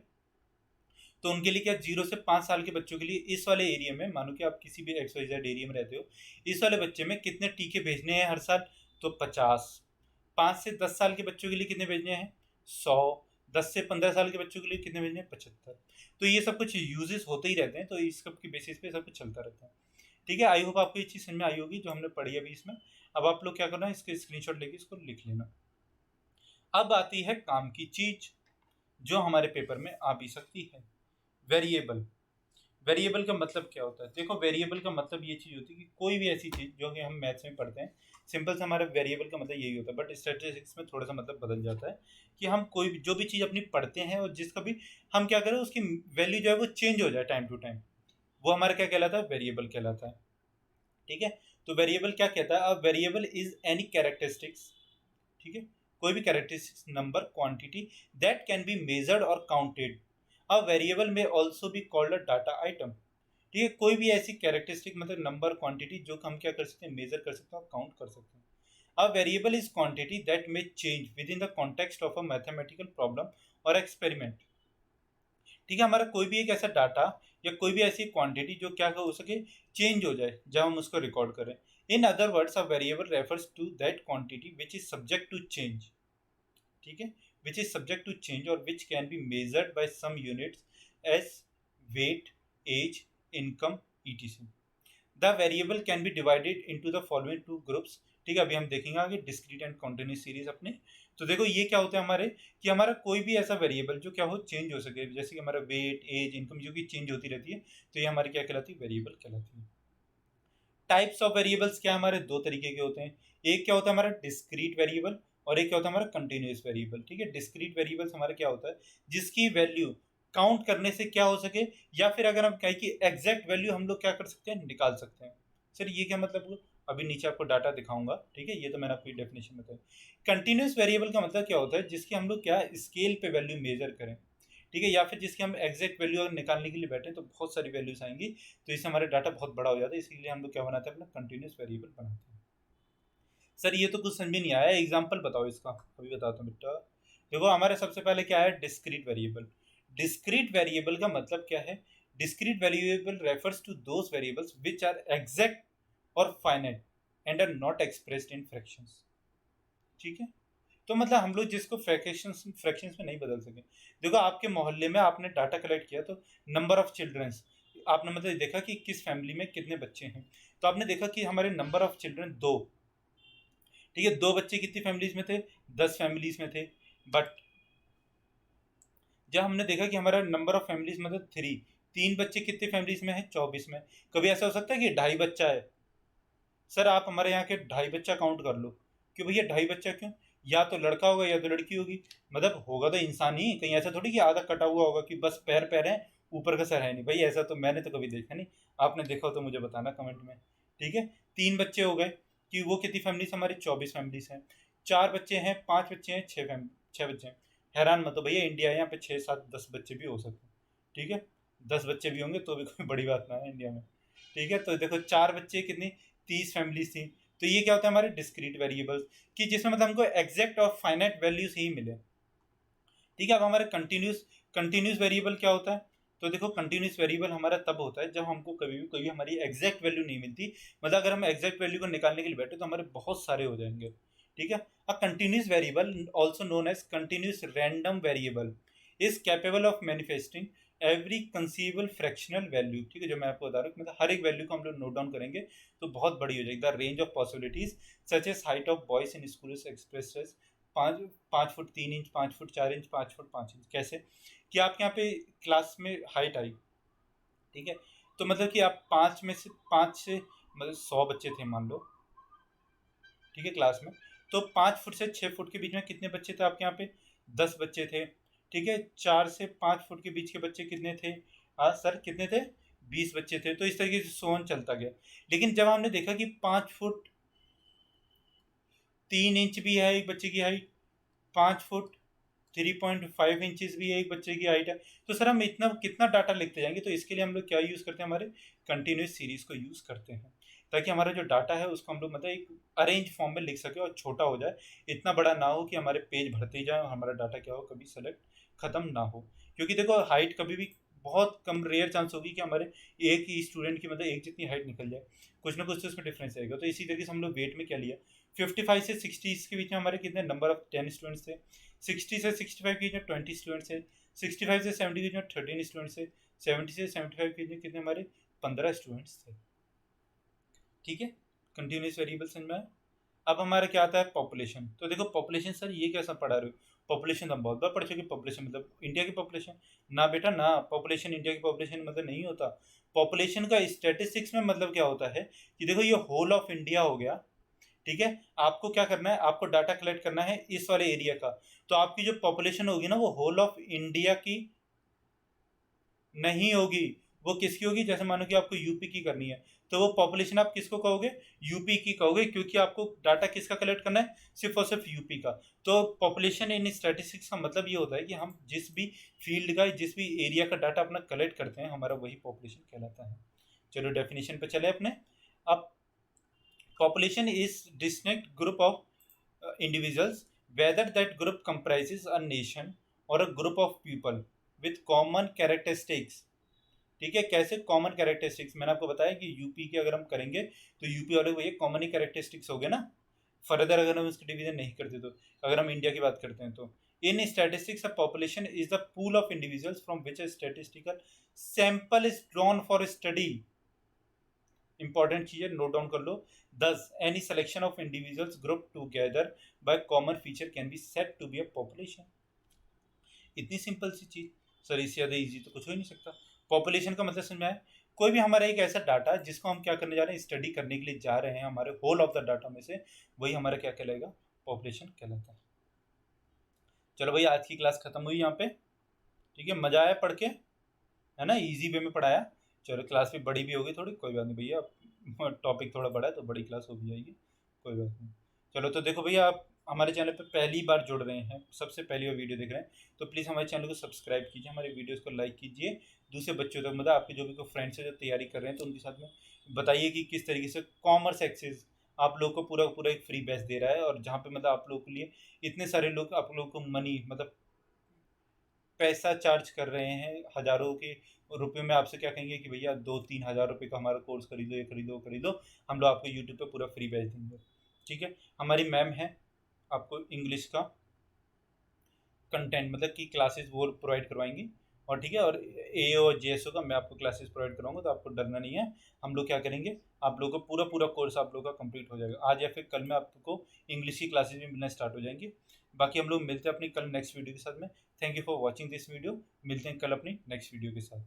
तो उनके लिए क्या 0 से 5 साल के बच्चों के लिए इस वाले एरिया में, मानो कि आप किसी भी XYZ एरिया में रहते हो, इस वाले बच्चे में कितने टीके भेजने हैं हर साल, तो 50। 5 से 10 साल के बच्चों के लिए कितने भेजने हैं, 100। 10 से 15 साल के बच्चों के लिए कितने भेजने हैं, 75। तो ये सब कुछ यूजेस होते ही रहते हैं, तो इस सब की बेसिस पे सब कुछ चलता रहता है। ठीक है, आई होप आपको ये चीज़ समझ में आई होगी जो हमने पढ़ी अभी इसमें। अब आप लोग क्या करना है, इसके स्क्रीनशॉट लेके इसको लिख लेना। अब आती है काम की चीज जो हमारे पेपर में आ भी सकती है, वेरिएबल। वेरिएबल का मतलब क्या होता है, देखो वेरिएबल का मतलब ये चीज़ होती है कि कोई भी ऐसी चीज़ जो कि हम मैथ्स में पढ़ते हैं, सिंपल से हमारा वेरिएबल का मतलब यही होता है, बट स्टैटिस्टिक्स में थोड़ा सा मतलब बदल जाता है कि हम कोई भी जो भी चीज़ अपनी पढ़ते हैं और जिसका भी हम क्या करें उसकी वैल्यू जो है वो चेंज हो जाए टाइम टू टाइम, वो हमारा क्या कहलाता है, वेरिएबल कहलाता है। ठीक है, तो वेरिएबल क्या कहता है, अब वेरिएबल इज एनी कैरेक्टरिस्टिक्स, ठीक है, कोई भी characteristics number quantity that can be measured और काउंटेड। अ वेरिएबल में also be called a data item. ठीक है, कोई भी ऐसी कैरेक्टरिस्टिक मतलब नंबर क्वांटिटी जो हम क्या कर सकते हैं, मेजर कर सकते हैं और काउंट कर सकते हैं। A variable is quantity that may change with in the context of a mathematical problem और एक्सपेरिमेंट। ठीक है, हमारा कोई भी एक ऐसा डाटा या कोई भी ऐसी क्वांटिटी जो क्या हो सके, चेंज हो जाए जब हम उसको रिकॉर्ड करें। In other words a variable refers to that quantity which is subject to change. ठीक है, which is subject to change और which can be measured by some units as weight, age, income, etc। The variable can be divided into the following two groups. ठीक है, अभी हम देखेंगे आगे discrete and continuous series अपने। तो देखो ये क्या होता है हमारे, कि हमारा कोई भी ऐसा वेरिएबल जो क्या हो, चेंज हो सके, जैसे कि हमारा वेट, एज, इनकम जो कि चेंज होती रहती है, तो ये हमारी क्या कहलाती है, वेरिएबल कहलाती है। टाइप्स ऑफ वेरिएबल्स क्या हमारे दो तरीके के होते हैं, एक क्या होता है हमारा डिस्क्रीट वेरिएबल और एक क्या होता है हमारा कंटिन्यूस वेरिएबल। ठीक है, डिस्क्रीट वेरिएबल्स हमारा क्या होता है, जिसकी वैल्यू काउंट करने से क्या हो सके, या फिर अगर हम कहें कि एग्जैक्ट वैल्यू हम लोग क्या कर सकते हैं, निकाल सकते हैं। सर ये क्या मतलब हुआ? अभी नीचे आपको डाटा दिखाऊंगा। ठीक है, ये तो मैंने आपको डेफिनेशन बताई। कंटिन्यूस वेरिएबल का मतलब क्या होता है, जिसकी हम लोग क्या स्केल पे वैल्यू मेजर करें। ठीक है, या फिर जिसकी हम एग्जैक्ट वैल्यू अगर निकालने के लिए बैठे तो बहुत सारी वैल्यूज आएंगी, तो इससे हमारा डाटा बहुत बड़ा हो जाता है, इसीलिए हम लोग क्या बनाते हैं, अपना कंटिन्यूस वेरिएबल बनाते हैं। सर ये तो कुछ समझ में नहीं आया, एग्जांपल बताओ इसका। अभी बताता हूँ बेटा। देखो हमारे सबसे पहले क्या है, डिस्क्रीट वेरिएबल। डिस्क्रीट वेरिएबल का मतलब क्या है, discrete variable refers to those variables which are exact और finite and are not expressed in fractions. ठीक है, तो मतलब हम लोग जिसको फ्रैक्शंस फ्रैक्शंस में नहीं बदल सके। देखो आपके मोहल्ले में आपने डाटा कलेक्ट किया, तो नंबर ऑफ चिल्ड्रंस आपने मतलब देखा कि किस फैमिली में कितने बच्चे हैं, तो आपने देखा कि हमारे नंबर ऑफ चिल्ड्रन दो। ठीक है, दो बच्चे कितनी फैमिलीज में थे, 10 फैमिलीज में थे। बट जब हमने देखा कि हमारा नंबर ऑफ फैमिलीज मतलब 3, 3 बच्चे कितने फैमिलीज में है, 24 में। कभी ऐसा हो सकता है कि 2.5 बच्चा है। सर आप हमारे यहाँ के 2.5 बच्चा काउंट कर लो। क्यों भैया 2.5 बच्चा क्यों, या तो लड़का होगा या तो लड़की होगी। मतलब होगा तो इंसान ही, कहीं ऐसा थोड़ी कि आधा कटा हुआ होगा कि बस पैर पैर है, ऊपर का सर है नहीं। भाई ऐसा तो मैंने तो कभी देखा नहीं, आपने देखा हो तो मुझे बताना कमेंट में। ठीक है, 3 बच्चे हो गए, कि वो कितनी फैमिलीज हमारी, 24 फैमिलीज हैं। 4 बच्चे हैं, 5 बच्चे हैं, 6 बच्चे हैं। हैरान मत हो भैया, इंडिया है, यहाँ पे 6, 7, 10 बच्चे भी हो सकते हैं। ठीक है, 10 बच्चे भी होंगे तो भी कोई बड़ी बात ना है इंडिया में। ठीक है, तो देखो 4 बच्चे कितनी, 30 फैमिलीज थी। तो ये क्या होता है हमारे डिस्क्रीट वेरिएबल्स, कि जिसमें मतलब हमको एग्जैक्ट और फाइनाइट वैल्यूज ही मिले। ठीक है, अब हमारे कंटिन्यूस वेरिएबल क्या होता है, तो देखो कंटिन्यूस वेरिएबल हमारा तब होता है जब हमको कभी भी कोई भी हमारी एग्जैक्ट वैल्यू नहीं मिलती। मतलब अगर हम एग्जैक्ट वैल्यू को निकालने के लिए बैठे तो हमारे बहुत सारे हो जाएंगे। ठीक है, a continuous variable also known as continuous random variable is capable of manifesting every conceivable fractional value. ठीक है, जो मैं आपको बता रहा हूँ, मतलब हर एक वैल्यू को हम लोग नोट डाउन करेंगे तो बहुत बड़ी हो जाएगी। The range of possibilities such as height of boys in school express as 5 foot 3 inch, 5 foot 4 inch, 5 foot 5 inch. कैसे कि आपके यहाँ पे क्लास में हाइट आई, ठीक है, तो मतलब कि आप 5 से मतलब 100 बच्चे थे मान लो। ठीक है, क्लास में, तो 5 फुट से 6 फुट के बीच में कितने बच्चे थे आपके यहाँ पे, 10 बच्चे थे। ठीक है, 4 से 5 फुट के बीच के बच्चे कितने थे, हाँ सर कितने थे, 20 बच्चे थे। तो इस तरीके से सोन चलता गया। लेकिन जब हमने देखा कि 5 फुट 3 इंच भी है एक बच्चे की हाइट, 5 फुट 3.5 इंचज भी है एक बच्चे की हाइट है, तो सर हम इतना कितना डाटा लिखते जाएंगे। तो इसके लिए हम लोग क्या यूज़ करते हैं, हमारे कंटिन्यूस सीरीज को यूज़ करते हैं, ताकि हमारा जो डाटा है उसको हम लोग मतलब एक अरेंज फॉर्म में लिख सके और छोटा हो जाए, इतना बड़ा ना हो कि हमारे पेज भरते ही जाए और हमारा डाटा क्या हो, कभी सेलेक्ट खत्म ना हो। क्योंकि देखो हाइट कभी भी बहुत कम रेयर चांस होगी कि हमारे एक ही स्टूडेंट की मतलब एक जितनी हाइट निकल जाए, कुछ ना कुछ तो उसमें डिफरेंस आएगा। तो इसी तरीके से हम लोग वेट में क्या लिया, 55 से 60 के बीच में हमारे कितने नंबर ऑफ 10 स्टूडेंट्स थे, 60 से 65 के बीच में 20 स्टूडेंट्स थे, 65 से 70 के बीच में 13 स्टूडेंट्स थे, 70 से 75 के बीच में कितने हमारे 15 स्टूडेंट्स थे। ठीक है, कंटिन्यूस वेरिएबल समझ में आया। अब हमारा क्या आता है पॉपुलेशन। तो देखो पॉपुलेशन सर ये कैसा पढ़ा रहे हो, पॉपुलेशन तो हम बहुत बार पढ़ चुके, पॉपुलेशन मतलब इंडिया की पॉपुलेशन। ना बेटा ना, पॉपुलेशन इंडिया की पॉपुलेशन मतलब नहीं होता। पॉपुलेशन का स्टैटिस्टिक्स में मतलब क्या होता है कि देखो ये होल ऑफ इंडिया हो गया, ठीक है। आपको क्या करना है, आपको डाटा कलेक्ट करना है इस वाले एरिया का। तो आपकी जो पॉपुलेशन होगी ना वो होल ऑफ इंडिया की नहीं होगी, वो किसकी होगी, जैसे मानो कि आपको यूपी की करनी है तो वो पॉपुलेशन आप किसको कहोगे, यूपी की कहोगे, क्योंकि आपको डाटा किसका कलेक्ट करना है, सिर्फ और सिर्फ यूपी का। तो पॉपुलेशन इन स्टैटिस्टिक्स का मतलब ये होता है कि हम जिस भी फील्ड का, जिस भी एरिया का डाटा अपना कलेक्ट करते हैं, हमारा वही पॉपुलेशन कहलाता है। चलो डेफिनेशन पे चले अपने। अब population is distinct group of individuals, whether that group comprises a nation or a group of people with common characteristics। ठीक है, कैसे कॉमन कैरेक्टरिस्टिक्स, मैंने आपको बताया कि यूपी के अगर हम करेंगे तो यूपी वाले को ये कॉमन ही कैरेक्टरिस्टिक्स हो गए ना, फर्दर अगर हम इसकी डिवीजन नहीं करते तो। अगर हम इंडिया की बात करते हैं तो in statistics of population is the pool of individuals from which a statistical sample is drawn for study. Important चीज है, नोट डाउन कर लो। Thus any selection of individuals group together by common feature can be said to be a population. इतनी simple सी चीज sir, इससे ज्यादा easy तो कुछ हो ही नहीं सकता। पॉपुलेशन का मतलब समझ में आया, कोई भी हमारा एक ऐसा डाटा जिसको हम क्या करने जा रहे हैं, स्टडी करने के लिए जा रहे हैं, हमारे होल ऑफ द डाटा में से, वही हमारा क्या कहलाएगा, पॉपुलेशन कहलाता है। चलो भाई आज की क्लास खत्म हुई यहाँ पे, ठीक है। मजा आया पढ़ के, है ना, इजी वे में पढ़ाया। चलो क्लास भी बड़ी भी होगी थोड़ी, कोई बात नहीं भैया, टॉपिक थोड़ा बड़ा है तो बड़ी क्लास हो भी जाएगी, कोई बात नहीं। चलो तो देखो भैया, आप हमारे चैनल पे पहली बार जुड़ रहे हैं, सबसे पहली बार वीडियो देख रहे हैं, तो प्लीज़ हमारे चैनल को सब्सक्राइब कीजिए, हमारे वीडियोस को लाइक कीजिए, दूसरे बच्चों तक, मतलब आपके जो भी कोई फ्रेंड्स हैं जो तैयारी कर रहे हैं तो उनके साथ में बताइए कि किस तरीके से कॉमर्स एक्सेस आप लोग को पूरा पूरा एक फ्री बैच दे रहा है, और जहाँ पे मतलब आप लोगों के लिए इतने सारे लोग आप लोगों को मनी मतलब पैसा चार्ज कर रहे हैं, हज़ारों के रुपये में आपसे क्या कहेंगे कि भैया 2-3 हज़ार रुपये का हमारा कोर्स खरीदो, ये खरीदो, खरीदो, हम लोग आपको यूट्यूब पे पूरा फ्री बैच देंगे। ठीक है, हमारी मैम है, आपको इंग्लिश का कंटेंट मतलब कि क्लासेस वो प्रोवाइड करवाएंगी, और ठीक है, और ए और JSO का मैं आपको क्लासेस प्रोवाइड कराऊंगा, तो आपको डरना नहीं है। हम लोग क्या करेंगे, आप लोगों को पूरा पूरा कोर्स आप लोगों का कंप्लीट हो जाएगा। आज या फिर कल में आपको इंग्लिश की क्लासेस भी मिलना स्टार्ट हो जाएंगी। बाकी हम लोग मिलते हैं अपनी कल नेक्स्ट वीडियो के साथ में। Thank you for watching this video, मिलते हैं कल अपनी नेक्स्ट वीडियो के साथ।